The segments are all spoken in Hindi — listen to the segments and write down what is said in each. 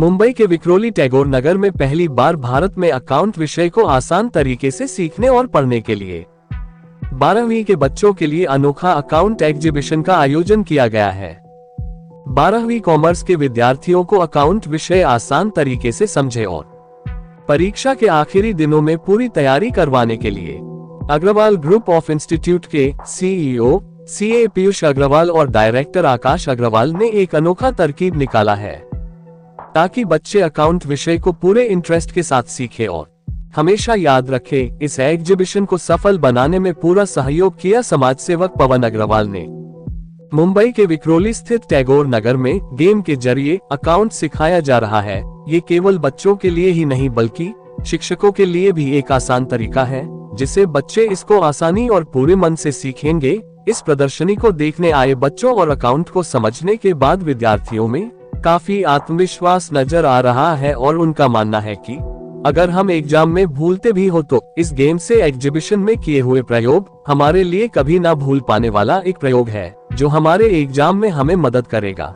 मुंबई के विक्रोली टैगोर नगर में पहली बार भारत में अकाउंट विषय को आसान तरीके से सीखने और पढ़ने के लिए 12वीं के बच्चों के लिए अनोखा अकाउंट एग्जीबिशन का आयोजन किया गया है। 12वीं कॉमर्स के विद्यार्थियों को अकाउंट विषय आसान तरीके से समझे और परीक्षा के आखिरी दिनों में पूरी तैयारी करवाने के लिए अग्रवाल ग्रुप ऑफ इंस्टीट्यूट के सीईओ सीए पीयूष अग्रवाल और डायरेक्टर आकाश अग्रवाल ने एक अनोखा तरकीब निकाला है ताकि बच्चे अकाउंट विषय को पूरे इंटरेस्ट के साथ सीखें और हमेशा याद रखें। इस एग्जीबिशन को सफल बनाने में पूरा सहयोग किया समाज सेवक पवन अग्रवाल ने। मुंबई के विक्रोली स्थित टैगोर नगर में गेम के जरिए अकाउंट सिखाया जा रहा है। ये केवल बच्चों के लिए ही नहीं बल्कि शिक्षकों के लिए भी एक आसान तरीका है जिससे बच्चे इसको आसानी और पूरे मन से सीखेंगे। इस प्रदर्शनी को देखने आए बच्चों और अकाउंट को समझने के बाद विद्यार्थियों में काफी आत्मविश्वास नजर आ रहा है और उनका मानना है कि अगर हम एग्जाम में भूलते भी हो तो इस गेम से एग्जीबिशन में किए हुए प्रयोग हमारे लिए कभी ना भूल पाने वाला एक प्रयोग है जो हमारे एग्जाम में हमें मदद करेगा।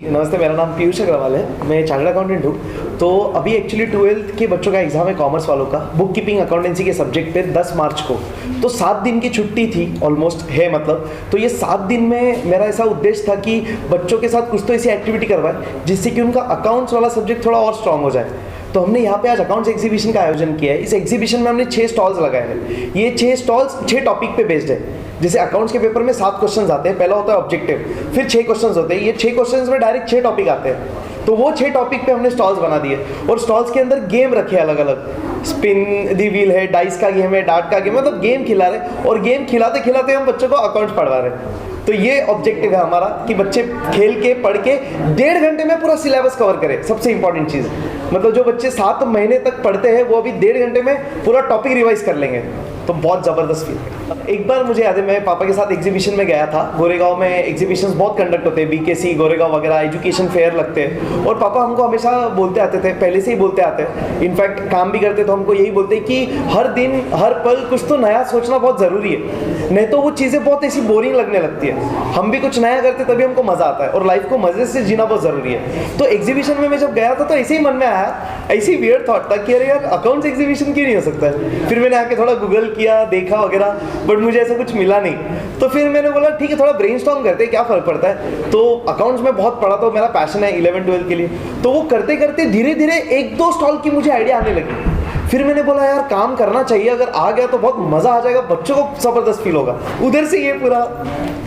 नमस्ते, मेरा नाम पीयूष अग्रवाल है, मैं चार्टर्ड अकाउंटेंट हूँ। तो अभी एक्चुअली 12th के बच्चों का एग्जाम है कॉमर्स वालों का, बुक कीपिंग अकाउंटेंसी के सब्जेक्ट पे 10 मार्च को। तो 7 दिन की छुट्टी थी, ऑलमोस्ट है मतलब। तो ये 7 दिन में मेरा ऐसा उद्देश्य था कि बच्चों के साथ कुछ तो ऐसी एक्टिविटी करवाए जिससे कि उनका अकाउंट्स वाला सब्जेक्ट थोड़ा और स्ट्रांग हो जाए। तो हमने यहाँ पे आज अकाउंट्स एग्जीबिशन का आयोजन किया है। इस एग्जीबिशन में हमने 6 स्टॉल्स लगाए हैं। ये 6 स्टॉल्स 6 टॉपिक पे बेस्ड है। जैसे अकाउंट्स के पेपर में 7 क्वेश्चंस आते हैं, पहला होता है ऑब्जेक्टिव, फिर 6 क्वेश्चंस होते हैं। ये 6 क्वेश्चंस में डायरेक्ट 6 टॉपिक आते हैं। तो वो 6 टॉपिक पे हमने स्टॉल्स बना दिए और स्टॉल्स के अंदर गेम रखे अलग अलग। स्पिन दी व्हील है, डाइस का गेम है, डार्ट का गेम है, मतलब गेम खिला रहे और गेम खिलाते खिलाते हम बच्चों को अकाउंट्स पढ़वा रहे। तो ये ऑब्जेक्टिव है हमारा कि बच्चे खेल के पढ़ के 1.5 घंटे में पूरा सिलेबस कवर करें। सबसे इंपॉर्टेंट चीज़ मतलब जो बच्चे 7 महीने तक पढ़ते हैं वो अभी 1.5 घंटे में पूरा टॉपिक रिवाइज कर लेंगे। तो बहुत ज़बरदस्त फील। एक बार मुझे याद है, मैं पापा के साथ एग्जीबिशन में गया था। गोरेगांव में एग्जीबिशंस बहुत कंडक्ट होते हैं, बीकेसी गोरेगांव वगैरह एजुकेशन फेयर लगते हैं। और पापा हमको हमेशा बोलते आते थे, पहले से ही बोलते आते हैं, इनफैक्ट काम भी करते तो हमको यही बोलते कि हर दिन हर पल कुछ तो नया सोचना बहुत ज़रूरी है, नहीं तो वो चीज़ें बहुत ऐसी बोरिंग लगने लगती है। हम भी कुछ नया करते तभी हमको मज़ा आता है और लाइफ को मज़े से जीना बहुत ज़रूरी है। तो एग्जीबिशन में मैं जब गया था तो ऐसे ही मन में आया, ऐसी वियर्ड थॉट था कि अरे यार अकाउंट्स एग्जीबिशन क्यों नहीं हो सकता है। फिर मैंने आके थोड़ा गूगल किया, देखा वगैरह, बट मुझे ऐसा कुछ मिला नहीं। तो फिर मैंने बोला ठीक है थोड़ा ब्रेनस्टॉर्म करते हैं, क्या फ़र्क पड़ता है। तो अकाउंट्स में बहुत पढ़ा, तो मेरा पैशन है 11-12 के लिए। तो वो करते करते धीरे धीरे 1-2 स्टॉल की मुझे आइडिया आने लगी। फिर मैंने बोला यार काम करना चाहिए, अगर आ गया तो बहुत मज़ा आ जाएगा, बच्चों को ज़बरदस्त फील होगा। उधर से ये पूरा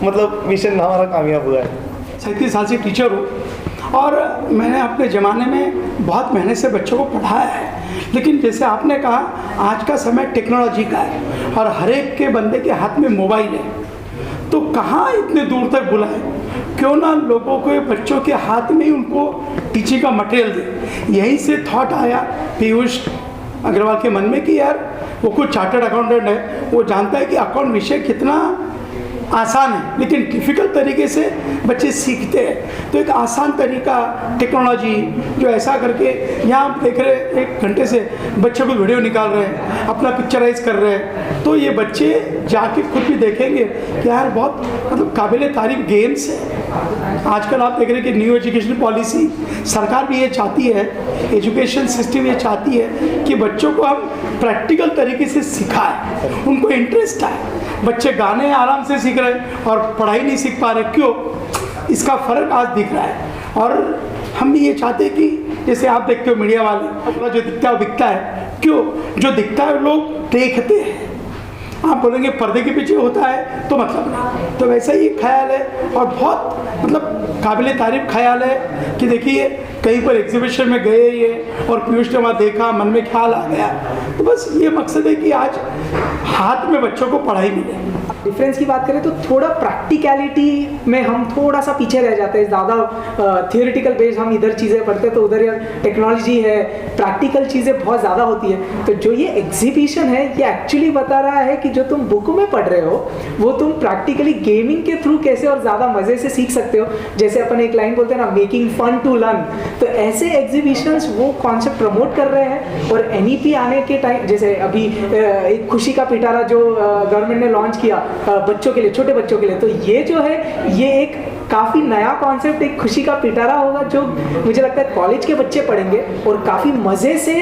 मतलब मिशन हमारा कामयाब हुआ है। 37 साल से टीचर हूँ और मैंने अपने ज़माने में बहुत मेहनत से बच्चों को पढ़ाया है। लेकिन जैसे आपने कहा आज का समय टेक्नोलॉजी का है और हर एक के बंदे के हाथ में मोबाइल है, तो कहाँ इतने दूर तक बुलाएं, क्यों ना लोगों को बच्चों के हाथ में ही उनको टीचिंग का मटेरियल दे। यहीं से थॉट आया पीयूष अग्रवाल के मन में कि यार वो कुछ चार्टर्ड अकाउंटेंट है, वो जानता है कि अकाउंट विषय कितना आसान है लेकिन डिफ़िकल्ट तरीके से बच्चे सीखते हैं। तो एक आसान तरीका टेक्नोलॉजी जो ऐसा करके यहाँ आप देख रहे हैं 1 घंटे से बच्चों को वीडियो निकाल रहे हैं, अपना पिक्चराइज कर रहे हैं। तो ये बच्चे जाके खुद भी देखेंगे कि यार बहुत मतलब काबिल तारीफ गेम्स है। आजकल आप देख रहे हैं कि न्यू एजुकेशन पॉलिसी सरकार भी ये चाहती है, एजुकेशन सिस्टम ये चाहती है कि बच्चों को हम प्रैक्टिकल तरीके से सिखाएं, उनको इंटरेस्ट आए। बच्चे गाने आराम से सीख रहे हैं और पढ़ाई नहीं सीख पा रहे, क्यों? इसका फ़र्क आज दिख रहा है। और हम भी ये चाहते हैं कि जैसे आप देखते हो मीडिया वाले, जो दिखता है वो दिखता है, क्यों? जो दिखता है लोग देखते हैं। आप बोलेंगे पर्दे के पीछे होता है तो मतलब नहीं। तो वैसा ही ख्याल है और बहुत मतलब काबिल तारीफ ख्याल है कि देखिए कहीं पर एग्जीबिशन में गए ये और पीयूष ने वहाँ देखा, मन में ख्याल आ गया। तो बस ये मकसद है कि आज हाथ में बच्चों को पढ़ाई मिले। डिफरेंस की बात करें तो थोड़ा प्रैक्टिकलिटी में हम थोड़ा सा पीछे रह जाते हैं। ज़्यादा थियोरिटिकल बेस्ड हम इधर चीज़ें पढ़ते हैं तो उधर यार टेक्नोलॉजी है, प्रैक्टिकल चीज़ें बहुत ज़्यादा होती है। तो जो ये एग्जीबिशन है ये एक्चुअली बता रहा है कि जो तुम बुक में पढ़ रहे हो वो तुम प्रैक्टिकली गेमिंग के थ्रू कैसे और ज़्यादा मज़े से सीख सकते हो। जैसे अपन एक लाइन बोलते हैं ना, मेकिंग फन टू लर्न। तो ऐसे एग्जीबिशंस वो कॉन्सेप्ट प्रमोट कर रहे हैं। और NEP आने के टाइम जैसे अभी एक खुशी का पिटारा जो गवर्नमेंट ने लॉन्च किया बच्चों के लिए, छोटे बच्चों के लिए, तो ये जो है ये एक काफ़ी नया कॉन्सेप्ट, एक खुशी का पिटारा होगा जो मुझे लगता है कॉलेज के बच्चे पढ़ेंगे और काफ़ी मज़े से,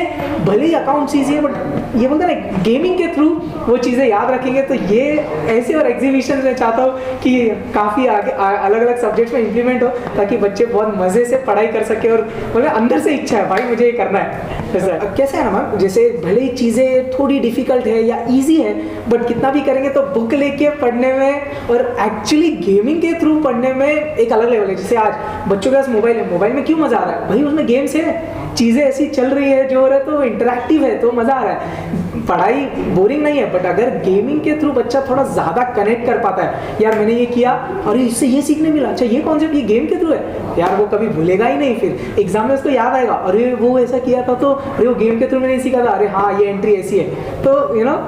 भले ही अकाउंट्स ईजी है बट ये बोलते हैं ना गेमिंग के थ्रू वो चीज़ें याद रखेंगे। तो ये ऐसे और एग्जीबिशन में चाहता हूँ कि काफ़ी आगे अलग अलग सब्जेक्ट्स में इम्प्लीमेंट हो ताकि बच्चे बहुत मज़े से पढ़ाई कर सके और मतलब अंदर से इच्छा है भाई मुझे ये करना है। कैसे है ना मैम, जैसे भले ही चीज़ें थोड़ी डिफिकल्ट है या इजी है बट कितना भी करेंगे तो बुक लेके पढ़ने में और एक्चुअली गेमिंग के थ्रू पढ़ने में एक अलग लेवल है। जैसे आज बच्चों के पास मोबाइल है, मोबाइल में क्यों मज़ा आ रहा है भाई, उसमें गेम्स है, चीज़ें ऐसी चल रही है जो हो रहा है तो इंटरेक्टिव है तो मज़ा आ रहा है, पढ़ाई बोरिंग नहीं है। बट अगर गेमिंग के थ्रू बच्चा थोड़ा ज़्यादा कनेक्ट कर पाता है, यार मैंने ये किया और इससे ये सीखने मिला, अच्छा ये कॉन्सेप्ट ये गेम के थ्रू है, यार वो कभी भूलेगा ही नहीं, फिर एग्जाम में उसको याद आएगा अरे वो ऐसा किया था तो अरे वो गेम के थ्रू मैंने सीखा था, अरे हाँ ये एंट्री ऐसी है, तो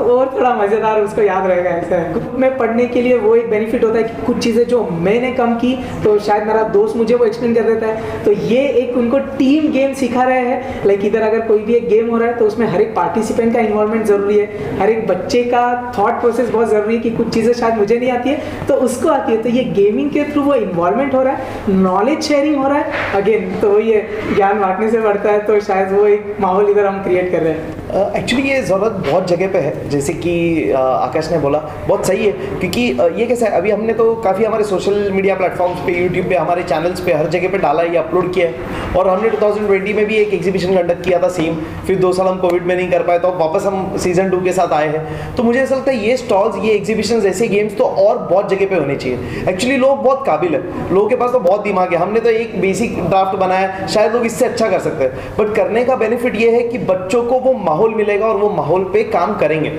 और थोड़ा मज़ेदार उसको याद रहेगा। ऐसा है ग्रुप में पढ़ने के लिए वो एक बेनिफिट होता है कि कुछ चीज़ें जो मैंने कम की तो शायद मेरा दोस्त मुझे वो एक्सप्लेन कर देता है, तो ये एक उनको टीम गेम सिखा रहे हैं। लाइक इधर अगर कोई भी एक गेम हो रहा है तो उसमें हर एक पार्टिसिपेंट का इन्वॉल्वमेंट ज़रूरी है, हर एक बच्चे का थॉट प्रोसेस बहुत ज़रूरी है कि कुछ चीज़ें शायद मुझे नहीं आती है तो उसको आती है, तो ये गेमिंग के थ्रू वो इन्वॉल्वमेंट हो रहा है, नॉलेज शेयरिंग हो रहा है, अगेन तो ये ज्ञान बांटने से बढ़ता है, तो शायद वो एक माहौल इधर हम क्रिएट कर रहे हैं। एक्चुअली ये ज़रूरत बहुत जगह पे है, जैसे कि आकाश ने बोला बहुत सही है, क्योंकि ये कैसा है, अभी हमने तो काफ़ी हमारे सोशल मीडिया प्लेटफॉर्म्स पे, यूट्यूब पे, हमारे चैनल्स पे हर जगह पे डाला है, अपलोड किया है, और हमने 2020 में भी एक एग्जीबिशन कंडक्ट किया था सेम, फिर 2 साल हम कोविड में नहीं कर पाए तो अब वापस हम सीजन 2 के साथ आए हैं। तो मुझे ऐसा लगता है ये स्टॉल्स, ये एग्जीबिशन, ऐसे गेम्स तो और बहुत जगह पे होने चाहिए। एक्चुअली लोग बहुत काबिल है, लोगों के पास तो बहुत दिमाग है, हमने तो एक बेसिक ड्राफ्ट बनाया, शायद लोग इससे अच्छा कर सकते हैं, बट करने का बेनिफिट ये है कि बच्चों को वो माहौल मिलेगा और वो माहौल पे काम करेंगे।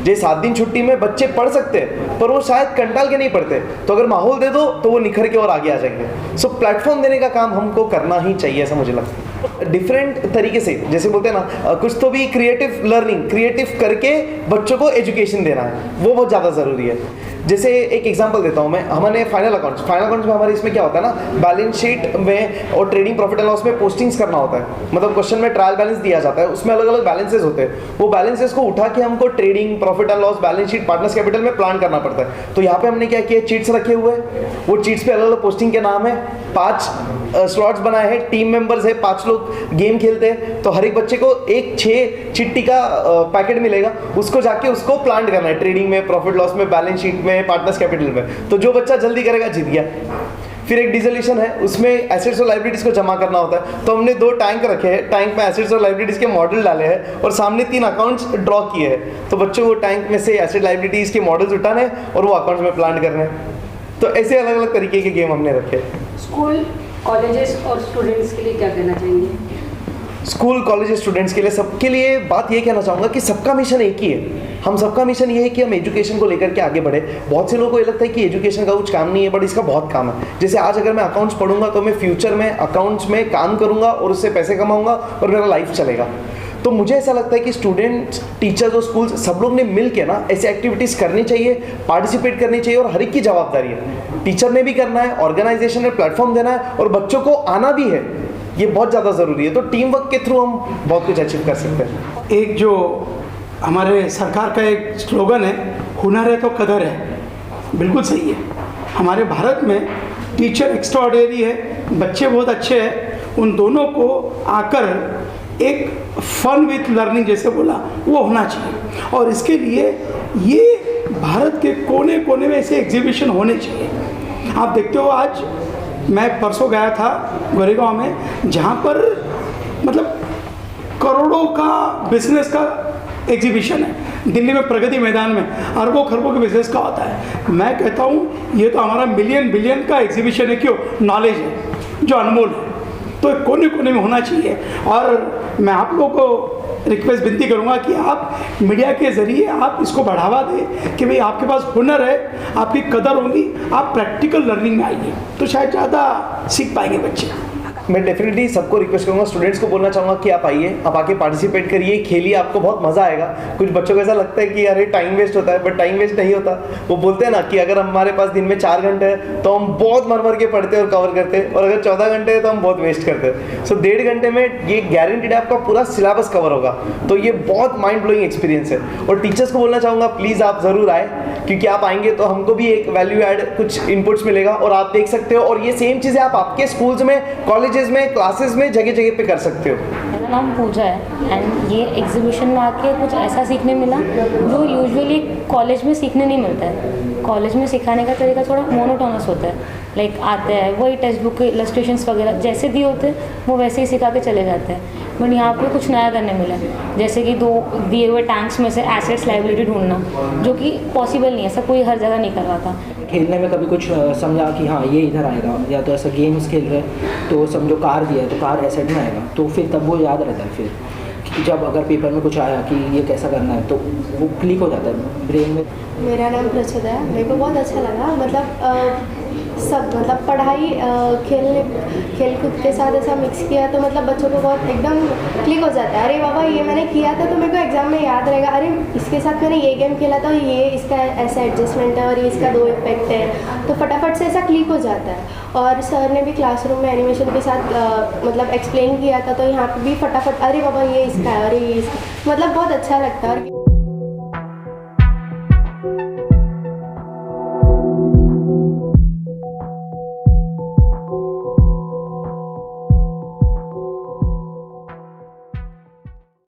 जे 7 दिन छुट्टी में बच्चे पढ़ सकते हैं पर वो शायद कंटाल के नहीं पढ़ते, तो अगर माहौल दे दो तो वो निखर के और आगे आ जाएंगे। सो प्लेटफॉर्म देने का काम हमको करना ही चाहिए, ऐसा मुझे लगता है। डिफरेंट तरीके से, जैसे बोलते हैं ना, कुछ तो भी क्रिएटिव लर्निंग, क्रिएटिव करके बच्चों को एजुकेशन देना है, वो बहुत ज़्यादा ज़रूरी है। जैसे एक एग्जांपल देता हूँ मैं, हमने फाइनल अकाउंट्स में हमारे इसमें क्या होता है ना, बैलेंस शीट में और ट्रेडिंग प्रॉफिट एंड लॉस में पोस्टिंग्स करना होता है, मतलब क्वेश्चन में ट्रायल बैलेंस दिया जाता है, उसमें अलग अलग बैलेंसेस होते हैं, वो बैलेंसेस को उठा के हमको trading profit and loss balance sheet partners capital में प्लान करना पड़ता है। तो यहाँ पे हमने क्या किया, चीट्स रखे हुए हैं, वो चीट्स पे अलग अलग पोस्टिंग के नाम है, 5 स्लॉट्स बनाए हैं, टीम मेंबर्स है, 5 लोग गेम खेलते हैं, तो हर एक बच्चे को एक 6 चिट्ठी का पैकेट मिलेगा, उसको जाके उसको प्लान करना है, ट्रेडिंग में, प्रॉफिट लॉस में, बैलेंस शीट में, पार्टनर्स कैपिटल में। तो जो बच्चा जल्दी करेगा जीत गया। फिर एक डिसोल्यूशन है, उसमें एसेट्स और लाइबिलिटीज को जमा करना होता है, तो हमने 2 टैंक रखे हैं, टैंक में एसेट्स और लाइबिलिटीज के मॉडल डाले हैं और सामने 3 अकाउंट्स ड्रॉ किए हैं, तो बच्चों को टैंक में से एसेट लाइबिलिटीज के मॉडल्स उठाने और वो अकाउंट्स में प्लान करने। तो ऐसे अलग अलग तरीके के गेम हमने रखे। स्कूल, कॉलेजेस और स्टूडेंट्स के लिए क्या कहना चाहेंगे? स्कूल, कॉलेज, स्टूडेंट्स के लिए, सबके लिए बात ये कहना चाहूँगा कि सबका मिशन एक ही है। हम सबका मिशन ये है कि हम एजुकेशन को लेकर के आगे बढ़े। बहुत से लोगों को ये लगता है कि एजुकेशन का कुछ काम नहीं है, बट इसका बहुत काम है। जैसे आज अगर मैं अकाउंट्स पढ़ूंगा तो मैं फ्यूचर में अकाउंट्स में काम करूंगा और उससे पैसे कमाऊंगा और मेरा लाइफ चलेगा। तो मुझे ऐसा लगता है कि स्टूडेंट्स, टीचर्स और स्कूल्स सब लोग ने मिल के ना ऐसी एक्टिविटीज़ करनी चाहिए, पार्टिसिपेट करनी चाहिए, और हर एक की जवाबदारी है। टीचर ने भी करना है, ऑर्गेनाइजेशन ने प्लेटफॉर्म देना है, और बच्चों को आना भी है, ये बहुत ज़्यादा ज़रूरी है। तो टीम वर्क के थ्रू हम बहुत कुछ अचीव कर सकते हैं। एक जो हमारे सरकार का एक स्लोगन है, हुनर है तो कदर है, बिल्कुल सही है। हमारे भारत में टीचर एक्स्ट्राऑर्डिनरी है, बच्चे बहुत अच्छे हैं, उन दोनों को आकर एक फन विथ लर्निंग जैसे बोला वो होना चाहिए, और इसके लिए ये भारत के कोने कोने में ऐसे एग्जीबिशन होने चाहिए। आप देखते हो, आज मैं परसों गया था गोरेगांव में, जहाँ पर मतलब करोड़ों का बिजनेस का एग्जीबिशन है। दिल्ली में प्रगति मैदान में अरबों खरबों के बिजनेस का होता है। मैं कहता हूँ ये तो हमारा मिलियन बिलियन का एग्जीबिशन है, क्यों? नॉलेज है जो अनमोल है, तो कोने कोने में होना चाहिए। और मैं आप लोगों को रिक्वेस्ट विनती करूंगा कि आप मीडिया के ज़रिए आप इसको बढ़ावा दें कि भाई आपके पास हुनर है, आपकी कदर होगी, आप प्रैक्टिकल लर्निंग में आइए तो शायद ज़्यादा सीख पाएंगे बच्चे। मैं डेफिनेटली सबको रिक्वेस्ट करूंगा, स्टूडेंट्स को बोलना चाहूँगा कि आप आइए, आप आके पार्टिसिपेट करिए, खेलिए, आपको बहुत मज़ा आएगा। कुछ बच्चों को ऐसा लगता है कि अरे टाइम वेस्ट होता है, बट टाइम वेस्ट नहीं होता। वो बोलते हैं ना कि अगर हमारे पास दिन में 4 घंटे है तो हम बहुत मर के पढ़ते और कवर करते हैं, और अगर 14 घंटे है तो हम बहुत वेस्ट करते हैं। सो 1.5 घंटे में ये गारंटीड है आपका पूरा सिलेबस कवर होगा। तो ये बहुत माइंड ब्लोइंग एक्सपीरियंस है। और टीचर्स को बोलना चाहूँगा प्लीज़ आप ज़रूर आए, क्योंकि आप आएंगे तो हमको भी एक वैल्यू ऐड कुछ इनपुट्स मिलेगा और आप देख सकते हो। और ये सेम चीज़ें आप आपके स्कूल्स में, कॉलेजेस में, क्लासेस में जगह जगह पे कर सकते हो। मेरा नाम पूजा है एंड ये एग्जीबिशन में आके कुछ ऐसा सीखने मिला जो यूजुअली कॉलेज में सीखने नहीं मिलता है। कॉलेज में सिखाने का तरीका थोड़ा मोनोटोनस होता है, लाइक आते हैं वही टेक्स्ट बुक के इलस्ट्रेशंस वगैरह जैसे दिए होते हैं वो वैसे ही सिखा के चले जाते हैं। बट यहाँ पे कुछ नया करने मिला, जैसे कि 2 दिए हुए टैंक्स में से एसेट्स लायबिलिटी ढूंढना, जो कि पॉसिबल नहीं है, ऐसा कोई हर जगह नहीं करवाता। खेलने में कभी कुछ समझा कि हाँ ये इधर आएगा, या तो ऐसा गेम्स खेल रहे तो समझो कार दिया है तो कार एसेट में आएगा, तो फिर तब वो याद रहता है। फिर जब अगर पेपर में कुछ आया कि ये कैसा करना है तो वो क्लिक हो जाता है ब्रेन में। मेरा नाम प्रचुदा है। मेरे को बहुत अच्छा लगा, सब पढ़ाई खेल कूद के साथ ऐसा मिक्स किया तो बच्चों को बहुत एकदम क्लिक हो जाता है। अरे बाबा ये मैंने किया था तो मेरे को एग्जाम में याद रहेगा। अरे इसके साथ मैंने ये गेम खेला था, ये इसका ऐसा एडजस्टमेंट है और ये इसका 2 इफेक्ट है, तो फटाफट से ऐसा क्लिक हो जाता है। और सर ने भी क्लासरूम में एनिमेशन के साथ एक्सप्लेन किया था, तो यहाँ पे भी फटाफट अरे बाबा ये इसका है, अरे ये इसका, बहुत अच्छा लगता है।